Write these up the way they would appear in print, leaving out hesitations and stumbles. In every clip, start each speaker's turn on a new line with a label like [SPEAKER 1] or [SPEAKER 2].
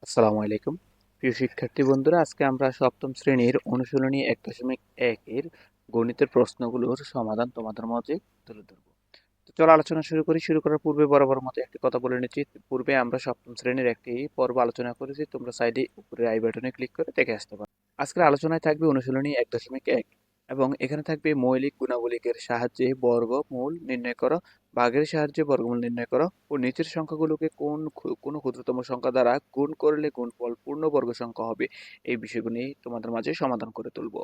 [SPEAKER 1] আসসালামু আলাইকুম প্রিয় শিক্ষার্থী বন্ধুরা, আজকে আমরা সপ্তম শ্রেণীর অনুশীলনী 1.1 এর গণিতের প্রশ্নগুলোর সমাধান তোমাদের মাঝে তুলে ধরবো। তো চলো আলোচনা শুরু করার পূর্বে বরাবর মতো একটি কথা বলে নিচ্ছি। পূর্বে আমরা সপ্তম শ্রেণীর একটি পর্ব আলোচনা করেছি, তোমরা সাইডে উপরে আই বাটনে ক্লিক করে দেখে আসতে পারো। আজকের আলোচনায় থাকবে অনুশীলনী 1.1 এবং এখানে থাকবে মৌলিক গুণাবলীর সাহায্যে বর্গমূল নির্ণয় করো, ভাগের সাহায্যে বর্গমূল নির্ণয় করো ও নিচের সংখ্যাগুলোকে কোনো ক্ষুদ্রতম সংখ্যা দ্বারা গুণ করলে গুণফল পূর্ণবর্গ সংখ্যা হবে। এই বিষয়গুলি তোমাদের মাঝে সমাধান করে তুলবো।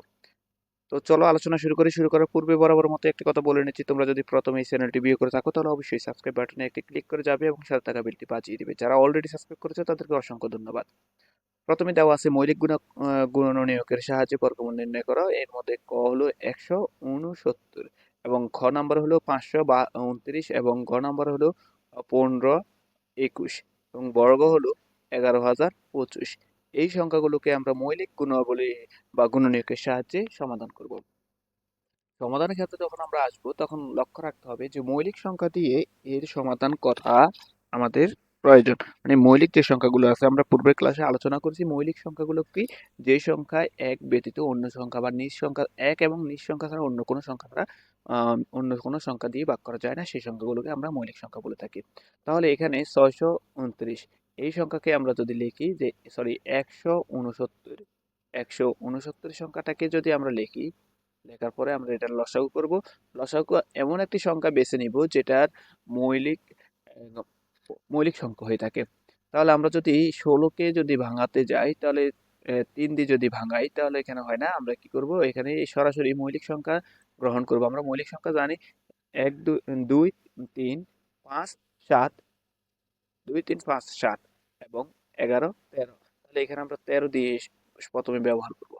[SPEAKER 1] তো চলো আলোচনা শুরু করার পূর্বে বরাবর মতো একটি কথা বলে নিচ্ছি, তোমরা যদি প্রথমে এই চ্যানেলটি ভিউ করে থাকো তাহলে অবশ্যই সাবস্ক্রাইব বাটনে একটি ক্লিক করে যাবে এবং সাথে থাকা বেলটি বাজিয়ে দিবে। যারা অলরেডি সাবস্ক্রাইব করেছে তাদেরকে অসংখ্য ধন্যবাদ। প্রথমে দেওয়া আছে মৌলিক গুণনীয়কের সাহায্যে বর্গমূল নির্ণয় করো। এর মধ্যে ক হলো 169 এবং খ নাম্বার হলো 529 এবং গ নাম্বার হলো 1521 এবং বর্গ হলো 11,025। এই সংখ্যাগুলোকে আমরা মৌলিক গুণাবলী বা গুণনীয়কের সাহায্যে সমাধান করব। সমাধানের ক্ষেত্রে যখন আমরা আসবো তখন লক্ষ্য রাখতে হবে যে মৌলিক সংখ্যা দিয়ে এর সমাধান করা আমাদের প্রয়োজন। মানে মৌলিক যে সংখ্যাগুলো আছে, আমরা পূর্বের ক্লাসে আলোচনা করেছি মৌলিক সংখ্যাগুলো কি, যে সংখ্যায় এক ব্যতীত অন্য সংখ্যা বা নিজ সংখ্যা এক এবং নিজ সংখ্যা ছাড়া অন্য কোনো সংখ্যা দ্বারা অন্য কোনো সংখ্যা দিয়ে ভাগ করা যায় না, সেই সংখ্যাগুলোকে আমরা মৌলিক সংখ্যা বলে থাকি। তাহলে এখানে 629 এই সংখ্যাকে আমরা যদি লিখি যে সরি 169 সংখ্যাটাকে যদি আমরা লিখি, লেখার পরে আমরা এটার লসাগু করব। লসাগু এমন একটি সংখ্যা বেছে নিব যেটার মৌলিক আহ, মৌলিক সংখ্যা হয়ে থাকে। তাহলে আমরা যদি 16কে যদি ভাঙাতে যাই তাহলে 3 দিয়ে যদি ভাঙাই তাহলে এখানে হয় না, আমরা কি করব, এখানে সরাসরি মৌলিক সংখ্যা গ্রহণ করব। আমরা মৌলিক সংখ্যা জানি 1 2 3 5 7, 2 3 5 7 এবং 11 13। তাহলে এখানে আমরা 13 দিয়ে প্রথমে ব্যবহার করব।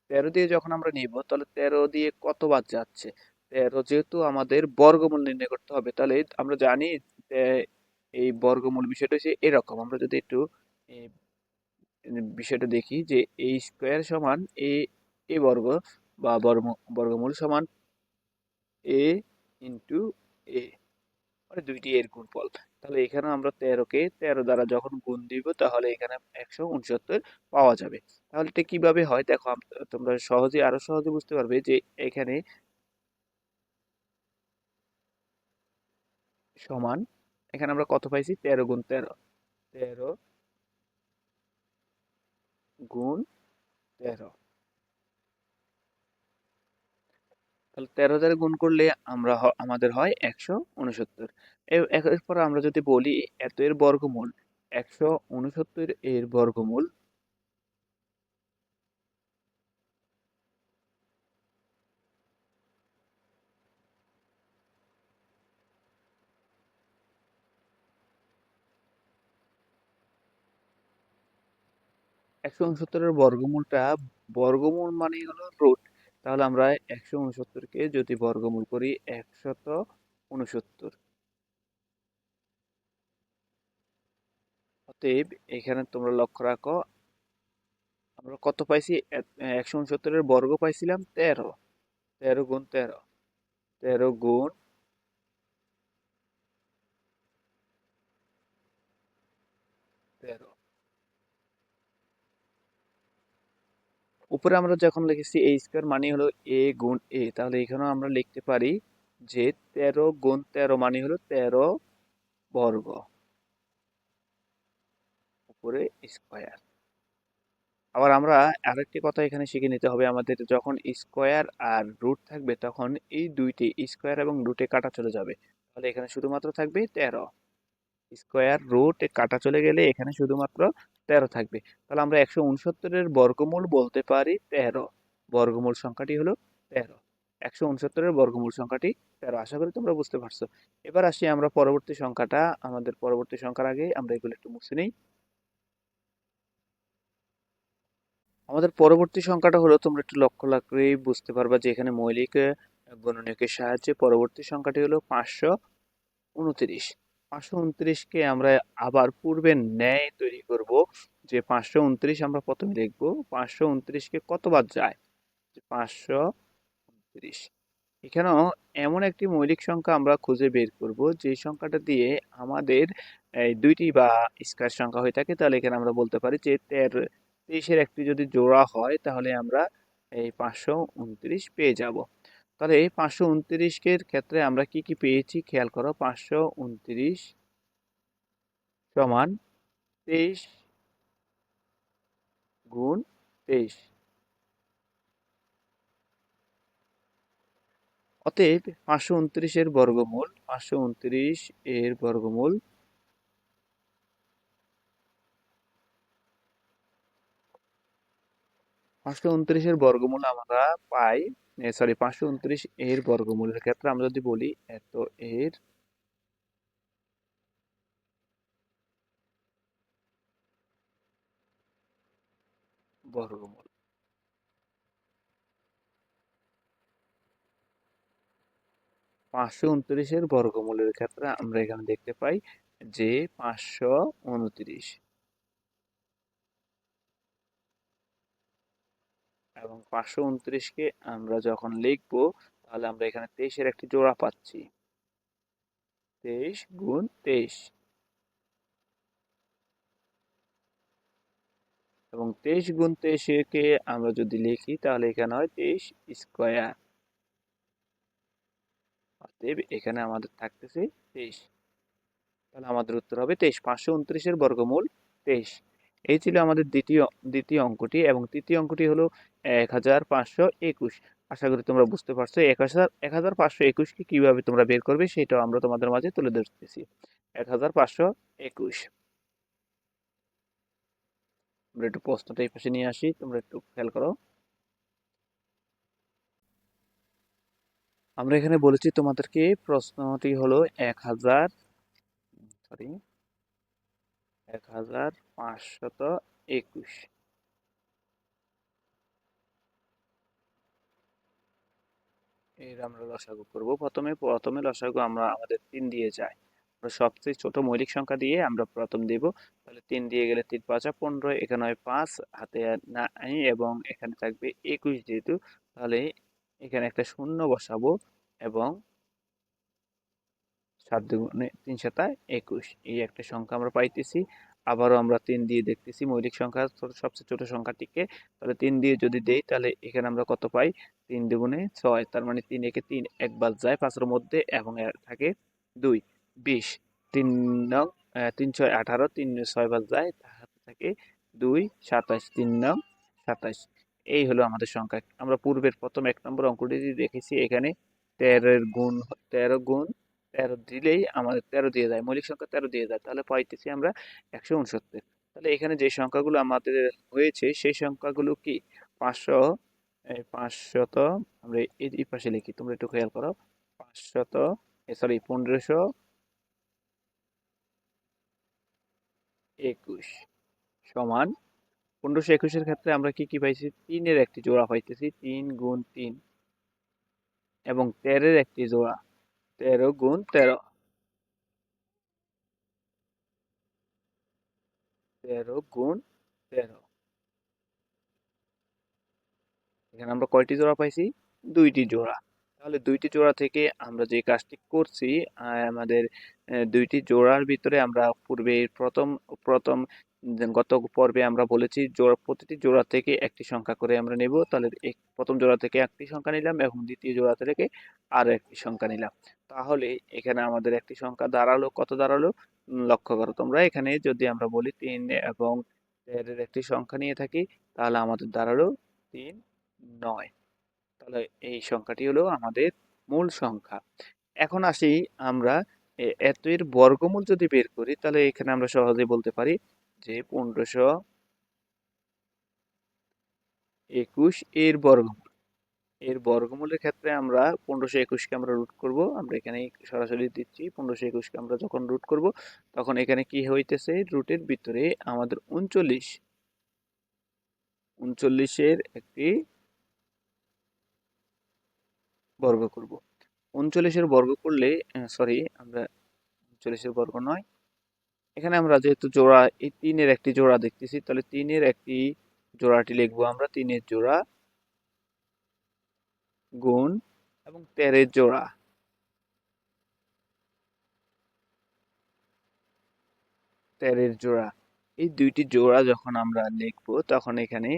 [SPEAKER 1] 13 দিয়ে যখন আমরা নিব তাহলে 13 দিয়ে কতবার যাচ্ছে, 13 যেহেতু আমাদের বর্গমূল নির্ণয় করতে হবে, তাহলে আমরা জানি যে এই বর্গমূল বিষয়টা হচ্ছে এরকম। আমরা যদি একটু এই বিষয়টা দেখি যে এই স্কোয়ার সমান এ এ বর্গ বা বর্গমূল সমান এ ইন্টু এ, মানে দুইটি এর গুণফল। তাহলে এখানে আমরা 13কে 13 দ্বারা যখন গুণ দিব তাহলে এখানে 169 পাওয়া যাবে। তাহলে এটা কিভাবে হয় দেখো, তোমরা আরো সহজে বুঝতে পারবে যে এখানে সমান, এখানে আমরা কত পাইছি 13 গুণ 13, 13 গুণ 13। তাহলে 13 দ্বারা গুণ করলে আমাদের হয় 169। এরপর আমরা যদি বলি এত এর বর্গমূল, 169 এর বর্গমূল, একশো উনসত্তরের বর্গমূলটা, বর্গমূল মানে হলো রুট। তাহলে আমরা 169কে যদি বর্গমূল করি 169, অতএব এখানে তোমরা লক্ষ্য রাখো আমরা কত পাইছি, 169-এর বর্গ পাইছিলাম 13, 13 গুণ 13, 13 গুণ 13। উপরে আমরা যখন লিখেছি এ স্কোয়ার মানে হলো এ গুণ এ, তাহলে এখানেও আমরা লিখতে পারি যে 13 গুণ 13 মানে হলো 13 বর্গ উপরে স্কোয়ার। আবার আমরা আরেকটি কথা এখানে শিখে নিতে হবে, আমাদের যখন স্কোয়ার আর রুট থাকবে তখন এই দুইটি স্কোয়ার এবং রুটে কাটা চলে যাবে। তাহলে এখানে শুধুমাত্র থাকবে 13। স্কোয়ার রুট কাটা চলে গেলে এখানে শুধুমাত্র 13 থাকবে। তাহলে আমরা 169-এর বর্গমূল বলতে পারি 13। বর্গমূল সংখ্যাটি হলো 13। 169-এর বর্গমূল সংখ্যাটি 13। আশা করি তোমরা বুঝতে পারছো। এবার আসি আমরা পরবর্তী সংখ্যাটা, আমাদের পরবর্তী সংখ্যার আগে আমরা এগুলো একটু মুছে নিই। আমাদের পরবর্তী সংখ্যাটা হলো, তোমরা একটু লক্ষ্য রাখলেই বুঝতে পারবা যে এখানে মৌলিক গুণনীয়কের সাহায্যে পরবর্তী সংখ্যাটি হলো 529। 529কে আমরা আবার পূর্বের ন্যায় তৈরি করব, যে 529 আমরা প্রথমে লিখবো 529কে কতবার যায়, যে 529। এখানেও এমন একটি মৌলিক সংখ্যা আমরা খুঁজে বের করব যে সংখ্যাটা দিয়ে আমাদের এই দুইটি বা স্কয়ার সংখ্যা হয়ে থাকে, তাহলে এখানে আমরা বলতে পারি যে 23-এর একটি যদি জোড়া হয় তাহলে আমরা এই 529 পেয়ে যাব। তাহলে এই 529 এর ক্ষেত্রে আমরা কি কি পেয়েছি খেয়াল করো। 529 সমান 23 গুণ 23। অতএব 529 এর বর্গমূল, 529 এর বর্গমূল 529 এর বর্গমূল আমরা পাই, সরি 529 এর বর্গমূলের ক্ষেত্রে আমরা যদি বলি এত এর বর্গমূল। 529 এর বর্গমূলের ক্ষেত্রে আমরা এখানে দেখতে পাই যে 529, এবং 529 কে আমরা যখন লিখব তাহলে আমরা এখানে 23 এর একটি জোড়া পাচ্ছি, 23 গুণ 23, এবং 23 গুণ 23 কে আমরা যদি লিখি তাহলে এখানে হয় 23 স্কয়ার। অতএব এখানে আমাদের থাকতেছে 23। তাহলে আমাদের উত্তর হবে 23। 529 এর বর্গমূল 23। এই ছিল আমাদের দ্বিতীয় অঙ্কটি, এবং তৃতীয় অঙ্কটি হলো 1521। আশা করি তোমরা বুঝতে পারছো 1521 কে কিভাবে তোমরা বের করবে সেটাও আমরা তোমাদের মাঝে তুলে ধরতেছি। 1521 আমরা একটু প্রশ্নটা এই পাশে নিয়ে আসি, তোমরা একটু খেয়াল করো। আমরা এখানে বলেছি তোমাদেরকে, প্রশ্নটি হলো 1521। এর আমরা লসাগু করব। প্রথমে লসাগু আমরা আমাদের 3 দিয়ে যায়। আমরা সবচেয়ে ছোট মৌলিক সংখ্যা দিয়ে আমরা প্রথম দেব। তাহলে 3 দিয়ে গেলে 3 5 15, এখানে হয় 5 হাতে আর নাই, এবং এখানে থাকবে 21 যেহেতু, তাহলে এখানে একটা শূন্য বসাবো, এবং 7 দুগুণে 3 সাতায় 21, এই একটা সংখ্যা আমরা পাইতেছি। আবারও আমরা 3 দিয়ে দেখতেছি মৌলিক সংখ্যা সবচেয়ে ছোট সংখ্যাটিকে। তাহলে 3 দিয়ে যদি দেই তাহলে এখানে আমরা কত পাই, 3 দুগুণে 6, তার মানে 3 একে 3 একবার যায় 5 এর মধ্যে, এবং এর থাকে 2 20, 3 নং 3 6 18, 3 6 বার যায়, তাহাতে থাকে 2 27, 3 নং 27। এই হলো আমাদের সংখ্যা। আমরা পূর্বের প্রথম 1 নম্বর অঙ্কটি দেখেছি, এখানে 13 এর গুণ 13 গুণ 13 দিলেই আমাদের 13 দিয়ে যায়, মৌলিক সংখ্যা 13 দিয়ে যায়, তাহলে পাইতেছি আমরা 169। তাহলে এখানে যে সংখ্যাগুলো আমাদের হয়েছে সেই সংখ্যাগুলো কি, 500, এই 500, আমরা এই পাশে লিখি, তোমরা একটু খেয়াল করো। 500, সরি 1521 সমান 1521 এর ক্ষেত্রে আমরা কি কি পাইছি, 3 এর একটি জোড়া পাইতেছি, 3 গুণ 3, এবং 13 এর একটি জোড়া, 13 গুণ 13, 13 গুণ 13। এখানে আমরা কয়টি জোড়া পাইছি, 2টি জোড়া। তাহলে 2টি জোড়া থেকে আমরা যে কাজটি করছি, আমাদের 2টি জোড়ার ভিতরে আমরা পূর্বে প্রথম প্রথম গত পর্বে আমরা বলেছি জোড়া, প্রতিটি জোড়া থেকে একটি সংখ্যা করে আমরা নেব। তাহলে প্রথম জোড়া থেকে একটি সংখ্যা নিলাম, এবং দ্বিতীয় জোড়া থেকে আরো একটি সংখ্যা নিলাম। তাহলে এখানে আমাদের একটি সংখ্যা দাঁড়ালো, কত দাঁড়ালো, লক্ষ্য করো তোমরা, এখানে যদি আমরা বলি 3 এবং 13 এর একটি সংখ্যা নিয়ে থাকি, তাহলে আমাদের দাঁড়ালো 3 9। তাহলে এই সংখ্যাটি হলো আমাদের মূল সংখ্যা। এখন আসি আমরা এত এর বর্গমূল যদি বের করি, তাহলে এখানে আমরা সহজেই বলতে পারি যে 1521 এর বর্গমূল। এর বর্গমূলের ক্ষেত্রে আমরা 1521 কে আমরা রুট করব। আমরা এখানে সরাসরি দিচ্ছি, 1521 কে আমরা যখন রুট করব তখন এখানে কি হইতেছে, রুটের ভিতরে আমাদের 39 এর একটি বর্গ করব। 39 এর বর্গ করলে, সরি আমরা 39 এর বর্গ নয়, এখানে আমরা যেহেতু জোড়া, এই 3 এর একটি জোড়া দেখতেছি, তাহলে 3 এর একটি জোড়াটি লিখবো আমরা, 3 এর জোড়া গুণ, এবং 13 এর জোড়া, 13 জোড়া। এই দুইটি জোড়া যখন আমরা লিখবো তখন এখানে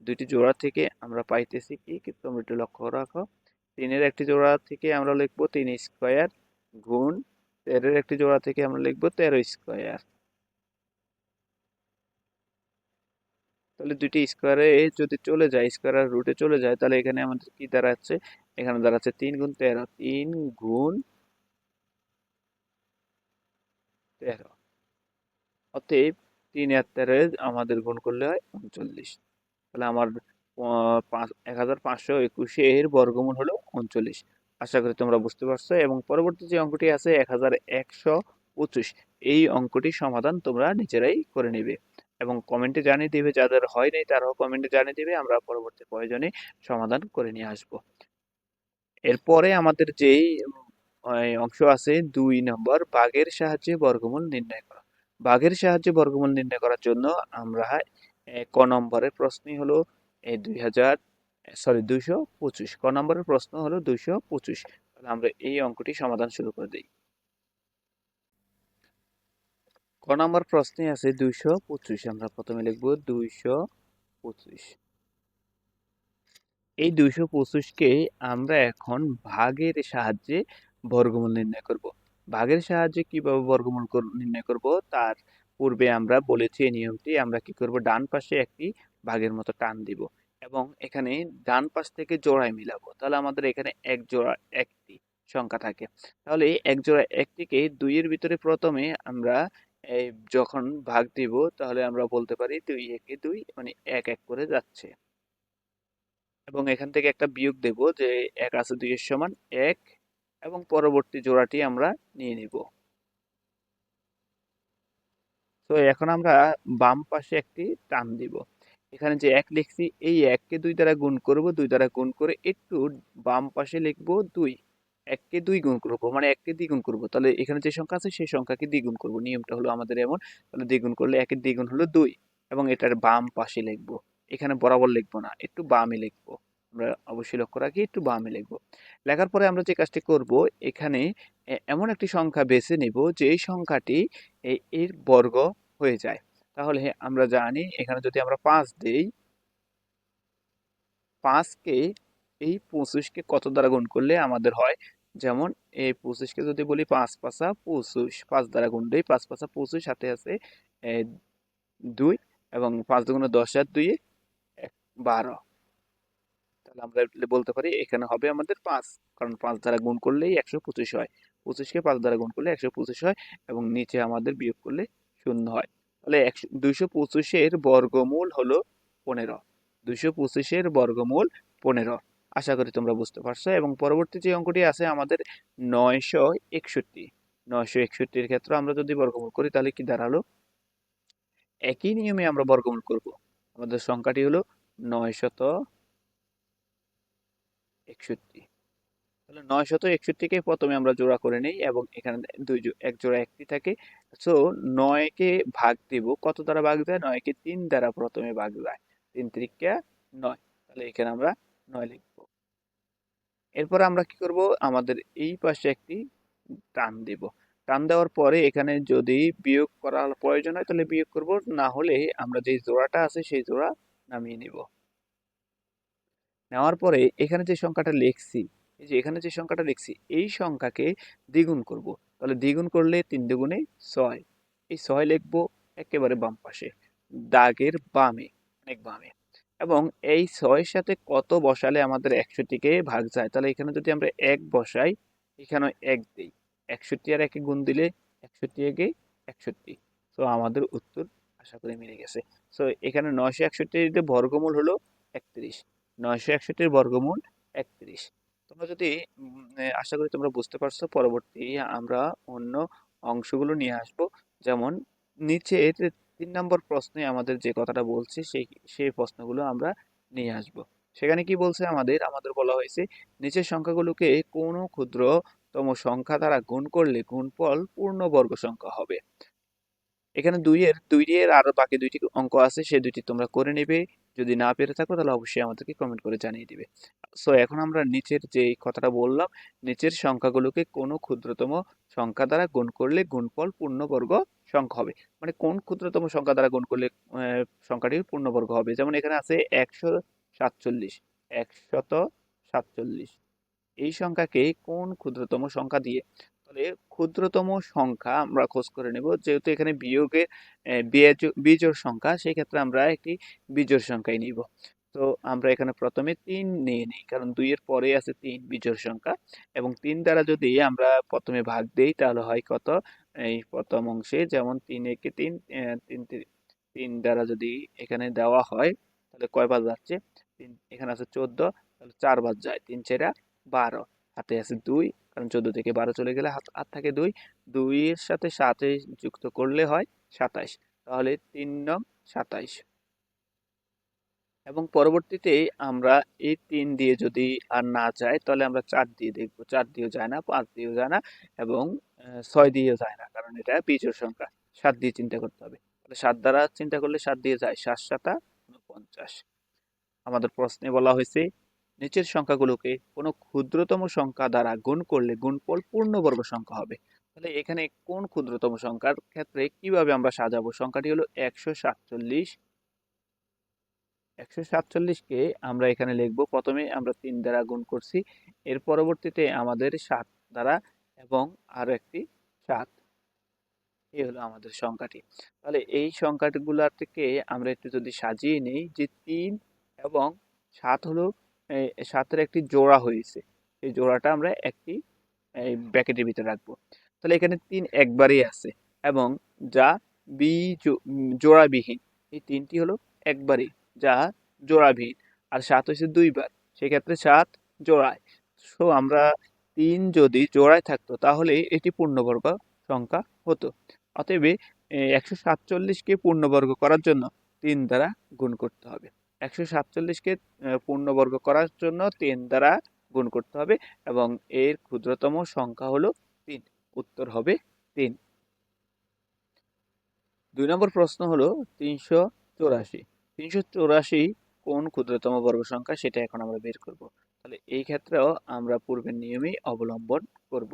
[SPEAKER 1] দুইটি জোড়া থেকে আমরা পাইতেছি কি কি তোমরা একটু লক্ষ্য রাখো। 3-এর একটি জোড়া থেকে আমরা লিখবো 3 স্কয়ার গুণ 13-এর একটি জোড়া থেকে আমরা লিখবো 13 স্কয়ার। তাহলে দুইটি স্কয়ারে যদি চলে যায়, স্কয়ারের রুটে চলে যায়, তাহলে এখানে আমাদের কি দাঁড়াচ্ছে? এখানে দাঁড়াচ্ছে 3 গুণ 13, 3 গুণ 13। অতএব 3 আর 13 আমাদের গুণ করলে হয় 39। তাহলে আমার 1521 এর বর্গমূল হলো 39। আশা করি তোমরা বুঝতে পারছো। এবং পরবর্তী যে অঙ্কটি আছে 1125, এই অঙ্কটি সমাধান তোমরা নিজেরাই করে নিবে এবং কমেন্টে জানিয়ে দিবে। যাদের হয় নাই তারাও কমেন্টে জানিয়ে দিবে, আমরা পরবর্তী প্রয়োজনে সমাধান করে নিয়ে আসবো। এরপরে আমাদের যেই অংশ আছে 2 নম্বর, ভাগের সাহায্যে বর্গমূল নির্ণয় করা। ভাগের সাহায্যে বর্গমূল নির্ণয় করার জন্য আমরা ক নম্বরের প্রশ্নই হলো 225। ক নম্বরের প্রশ্ন হলো 225। তাহলে আমরা এই অঙ্কটি সমাধান শুরু করে দিই। ক নম্বর প্রশ্নে আছে 225। আমরা প্রথমে লিখব 225। এই 225কে আমরা এখন ভাগের সাহায্যে বর্গমূল নির্ণয় করব। ভাগের সাহায্যে কিভাবে বর্গমূল নির্ণয় করব তার পূর্বে আমরা বলেছি এই নিয়মটি। আমরা কি করব, ডান পাশে একটি ভাগের মতো টান দিব এবং এখানে ডান পাশ থেকে জোড়ায় মিলাবো। তাহলে আমাদের এখানে এক জোড়া একটি সংখ্যা থাকে। তাহলে এই এক জোড়া একটিকে 2-এর ভিতরে প্রথমে আমরা এই যখন ভাগ দিব তাহলে আমরা বলতে পারি 2 একে 2, মানে এক এক করে যাচ্ছে। এবং এখান থেকে একটা বিয়োগ দেব যে 1 আছে 2 এর সমান 1, এবং পরবর্তী জোড়াটি আমরা নিয়ে নিব। তো এখন আমরা বাম পাশে একটি টান দিব। এখানে যে 1 লিখছি, এই 1 কে 2 দ্বারা গুণ করব, 2 দ্বারা গুণ করে একটু বাম পাশে লিখব 2। 1 কে 2 গুণ করব, মানে 1 কে দ্বিগুণ করব। তাহলে এখানে যে সংখ্যা আছে সেই সংখ্যাকে দ্বিগুণ করব। নিয়মটা হলো আমাদের এমন। তাহলে দ্বিগুণ করলে 1 এর দ্বিগুণ হলো 2, এবং এটার বাম পাশে লিখব। এখানে বরাবর লিখব না, একটু বামে লিখব। আমরা অবশ্যই লক্ষ্য রাখি একটু বামে লিখব। লেখার পরে আমরা যে কাজটি করব, এখানে এমন একটি সংখ্যা বেছে নিব যেই সংখ্যাটি এর বর্গ হয়ে যায়। তাহলে আমরা জানি এখানে যদি আমরা 5 দেই, 5 কে এই 25 কে কত দ্বারা গুণ করলে আমাদের হয়? যেমন এই 25 কে যদি বলি 5 পাঁচা 25, 5 দ্বারা গুণ দেই 5 পাঁচা 25, সাথে আছে 2, এবং 5 দুগুণে 10 আর 2 12। তাহলে আমরা বলতে পারি এখানে হবে আমাদের 5, কারণ 5 দ্বারা গুণ করলেই 125 হয়। 25 কে 5 দ্বারা গুণ করলে 125 হয়, এবং নিচে আমাদের বিয়োগ করলে 0 হয়। তাহলে 225-এর বর্গমূল হলো 15। 225-এর বর্গমূল 15। আশা করি তোমরা বুঝতে পারছো। এবং পরবর্তী যে অঙ্কটি আছে আমাদের 961। 961-এর ক্ষেত্রে আমরা যদি বর্গমূল করি তাহলে কি দাঁড়ালো? একই নিয়মে আমরা বর্গমূল করব। আমাদের সংখ্যাটি হলো 961। তাহলে 961-কে প্রথমে আমরা জোড়া করে নেই, এবং এখানে এক জোড়া একটি থাকে। সো 9-কে ভাগ দিব, কত দ্বারা ভাগ যায়? 9-কে 3 দ্বারা প্রথমে ভাগ যায়। 3 3 9। তাহলে এখানে আমরা 9 লিখব। এরপর আমরা কি করব, আমাদের এই পাশে একটি টান দিব। টান দেওয়ার পরে এখানে যদি বিয়োগ করার প্রয়োজন হয় তাহলে বিয়োগ করব, না হলে আমরা যে জোড়াটা আছে সেই জোড়া নামিয়ে নিব। নেওয়ার পরে এখানে যে সংখ্যাটা লিখছি, এই যে এখানে যে সংখ্যাটা লিখছি, এই সংখ্যাকে দ্বিগুণ করব। তাহলে দ্বিগুণ করলে 3 দুগুণে 6। এই 6 লিখবো একেবারে বাম পাশে, দাগের বামে, অনেক বামে। এবং এই 6-এর সাথে কত বসালে আমাদের 61-কে ভাগ যায়? তাহলে এখানে যদি আমরা 1 বসাই, এখানে 1 দেই, 61 আর 1-এ গুণ দিলে 61 একে 61। তো আমাদের উত্তর আশা করি মিলে গেছে। সো এখানে 961-এর বর্গমূল হলো 31। 961-এর বর্গমূল 31। তোমরা যদি আশা করি তোমরা বুঝতে পারছো। পরবর্তী আমরা অন্য অংশগুলো নিয়ে আসব। যেমন নিচের 3 নম্বর প্রশ্নে আমাদের যে কথাটা বলছে সেই প্রশ্নগুলো আমরা নিয়ে আসব। সেখানে কি বলছে আমাদের বলা হয়েছে নিচের সংখ্যাগুলোকে কোনো ক্ষুদ্রতম সংখ্যা দ্বারা গুণ করলে গুণফল পূর্ণবর্গ সংখ্যা হবে। এখানে 2 এর আর বাকি 2টি অঙ্ক আছে, সেই 2টি তোমরা করে নেবে। যদি না পেরে থাকো তাহলে অবশ্যই আমাদেরকে কমেন্ট করে জানিয়ে দিবে। সো এখন আমরা নিচের যে কথাটা বললাম, নিচের সংখ্যাগুলোকে কোনো ক্ষুদ্রতম সংখ্যা দ্বারা গুণ করলে গুণফল পূর্ণবর্গ সংখ্যা হবে, মানে কোন ক্ষুদ্রতম সংখ্যা দ্বারা গুণ করলে সংখ্যাটি পূর্ণবর্গ হবে। যেমন এখানে আছে 147, 147, এই সংখ্যাকে কোন ক্ষুদ্রতম সংখ্যা দিয়ে, তাহলে ক্ষুদ্রতম সংখ্যা আমরা খোঁজ করে নেব। যেহেতু এখানে বিয়োগে বিজোড় সংখ্যা, সেই ক্ষেত্রে আমরা একটি বিজোড় সংখ্যাই নিব। তো আমরা এখানে প্রথমে 3 নিয়ে নিই, কারণ 2 এর পরে আছে 3 বিজোড় সংখ্যা, এবং 3 দ্বারা যদি আমরা প্রথমে ভাগ দেই তাহলে হয় কত, এই প্রথম অংশে যেমন 3 একে 3, 3 দ্বারা যদি এখানে দেওয়া হয় তাহলে কয় বার যাচ্ছে, 3 এখানে আছে 14, তাহলে 4 বার যায়, 3 4 12, হাতে আছে 2, কারণ 14 থেকে 12 চলে গেলে হাত থাকে 2, 2 এর সাথে 7 যুক্ত করলে হয় 27, তাহলে 3 নং 27। এবং পরবর্তীতে আমরা এই 3 দিয়ে যদি আর না যায় তাহলে আমরা 4 দিয়ে দেখব, 4 দিয়েও যায় না, 5 দিয়েও যায় না, এবং 6 দিয়েও যায় না, কারণ এটা বিজোড় সংখ্যা। 7 দিয়ে চিন্তা করতে হবে, তাহলে 7 দ্বারা চিন্তা করলে 7 দিয়ে যায়, 7 7 49। আমাদের প্রশ্নে বলা হয়েছে নিচের সংখ্যাগুলোকে কোনো ক্ষুদ্রতম সংখ্যা দ্বারা গুণ করলে গুণফল পূর্ণবর্গ সংখ্যা হবে। তাহলে এখানে কোন ক্ষুদ্রতম সংখ্যার ক্ষেত্রে কিভাবে আমরা সাজাবো, সংখ্যাটি হলো 147। 147কে আমরা এখানে লিখব, প্রথমে আমরা 3 দ্বারা গুণ করছি, এর পরবর্তীতে আমাদের 7 দ্বারা এবং আরো একটি 7, এই হলো আমাদের সংখ্যাটি। তাহলে এই সংখ্যাগুলা থেকে আমরা একটু যদি সাজিয়ে নেই, যে 3 এবং 7 হলো 7-এর একটি জোড়া হয়েছে, এই জোড়াটা আমরা একটি এই ব্র্যাকেটের ভিতরে রাখবো। তাহলে এখানে 3 একবারই আছে, এবং যা জোড়াবিহীন, এই 3টি হলো একবারই, যা জোড়াবিহীন, আর 7 হয়েছে 2 বার, সেক্ষেত্রে 7 জোড়ায়। সো আমরা 3 যদি জোড়ায় থাকতো তাহলে এটি পূর্ণবর্গ সংখ্যা হতো। অতএব 147কে পূর্ণবর্গ করার জন্য 3 দ্বারা গুণ করতে হবে। 147কে পূর্ণবর্গ করার জন্য 3 দ্বারা গুণ করতে হবে, এবং এর ক্ষুদ্রতম সংখ্যা হলো 3, উত্তর হবে 3। 2 নম্বর প্রশ্ন হলো 384। 384 কোন ক্ষুদ্রতম বর্গ সংখ্যা, সেটা এখন আমরা বের করব। তাহলে এই ক্ষেত্রেও আমরা পূর্বের নিয়মই অবলম্বন করব।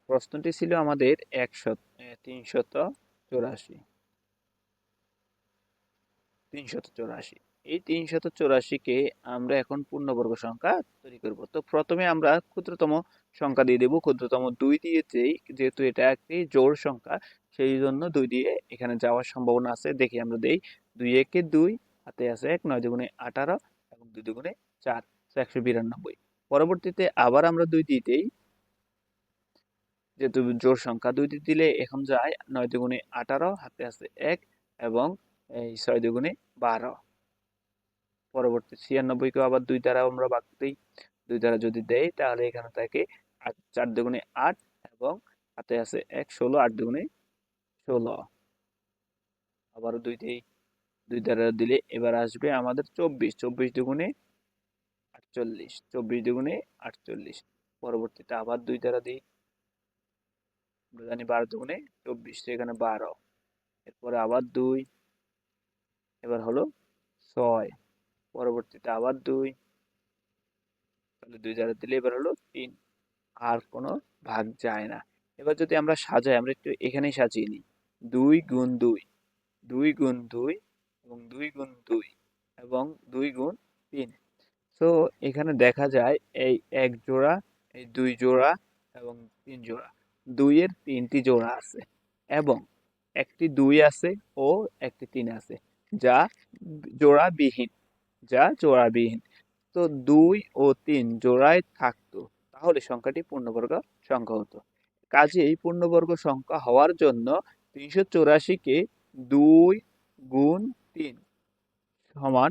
[SPEAKER 1] প্রশ্নটি ছিল আমাদের 384। 384, এই 384কে আমরা এখন পূর্ণবর্গ সংখ্যা তৈরি করব। তো প্রথমে আমরা ক্ষুদ্রতম সংখ্যা দিয়ে দেব, ক্ষুদ্রতম 2 দিয়েছেই, যেহেতু এটা একটি জোড় সংখ্যা সেই জন্য 2 দিয়ে এখানে যাওয়ার সম্ভাবনা আছে। দেখি আমরা দেই, 2 একে 2, হাতে আছে 1, 9 দুগুণে 18, এবং 2 দুগুণে 4, 192। পরবর্তীতে আবার আমরা 2 দিয়ে দেই, যেহেতু জোড় সংখ্যা 2 দিয়ে দিলে এখন যায় 9 দুগুণে 18, হাতে আছে 1, এবং এই 6 দুগুণে 12। পরবর্তী 96কেও আবার 2 দ্বারা আমরা ভাগ দিই, 2 দ্বারা যদি দেই তাহলে এখানে থাকে 4 দুগুণে 8, এবং হাতে আছে 1, 16, 8 দুগুণে 16। আবারও 2 দেই, 2 দ্বারা দিলে এবার আসবে আমাদের 24, 24 দুগুণে 48, 24 দুগুণে 48। পরবর্তীতে আবার 2 দ্বারা দিই, আমরা জানি 12 দুগুণে 24, সেখানে 12। এরপরে আবার 2, এবার হলো 6। পরবর্তীতে আবার 2, তাহলে 2 দ্বারা দিলে এবার হলো 3, আর কোনো ভাগ যায় না। এবার যদি আমরা সাজাই, আমরা একটু এখানেই সাজিয়ে নিই, 2 গুণ 2, 2 গুণ 2, এবং 2 গুণ 2, এবং 2 গুণ 3। তো এখানে দেখা যায় এই 1 জোড়া, এই 2 জোড়া, এবং 3 জোড়া, 2 এর 3টি জোড়া আছে, এবং একটি 2 আছে ও একটি 3 আছে, যা জোড়াবিহীন, যা জোড়াবিহীন। তো 2 ও 3 জোড়ায় থাকতো, তাহলে সংখ্যাটি পূর্ণবর্গ সংখ্যা হতো। কাজেই পূর্ণবর্গ সংখ্যা হওয়ার জন্য 384কে 2 গুণ 3 সমান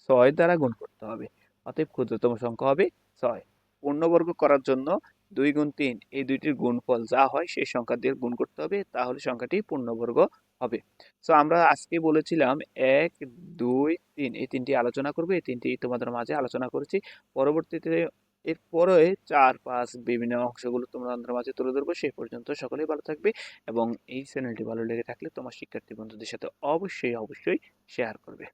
[SPEAKER 1] 6 দ্বারা গুণ করতে হবে। অতএব ক্ষুদ্রতম সংখ্যা হবে 6। পূর্ণবর্গ করার জন্য 2 গুণ 3, এই দুইটির গুণফল যা হয় সেই সংখ্যা দিয়ে গুণ করতে হবে, তাহলে সংখ্যাটি পূর্ণবর্গ হবে। সো আমরা আজকে বলেছিলাম 1 2 3, এই তিনটি আলোচনা করব, এই তিনটি তোমাদের মাঝে আলোচনা করেছি। পরবর্তীতে এরপরে 4 5 বিভিন্ন অংশগুলো তোমাদের মাঝে তুলে ধরবো। সেই পর্যন্ত সকলেই ভালো থাকবে, এবং এই চ্যানেলটি ভালো লেগে থাকলে তোমার শিক্ষার্থী বন্ধুদের সাথে অবশ্যই শেয়ার করবে।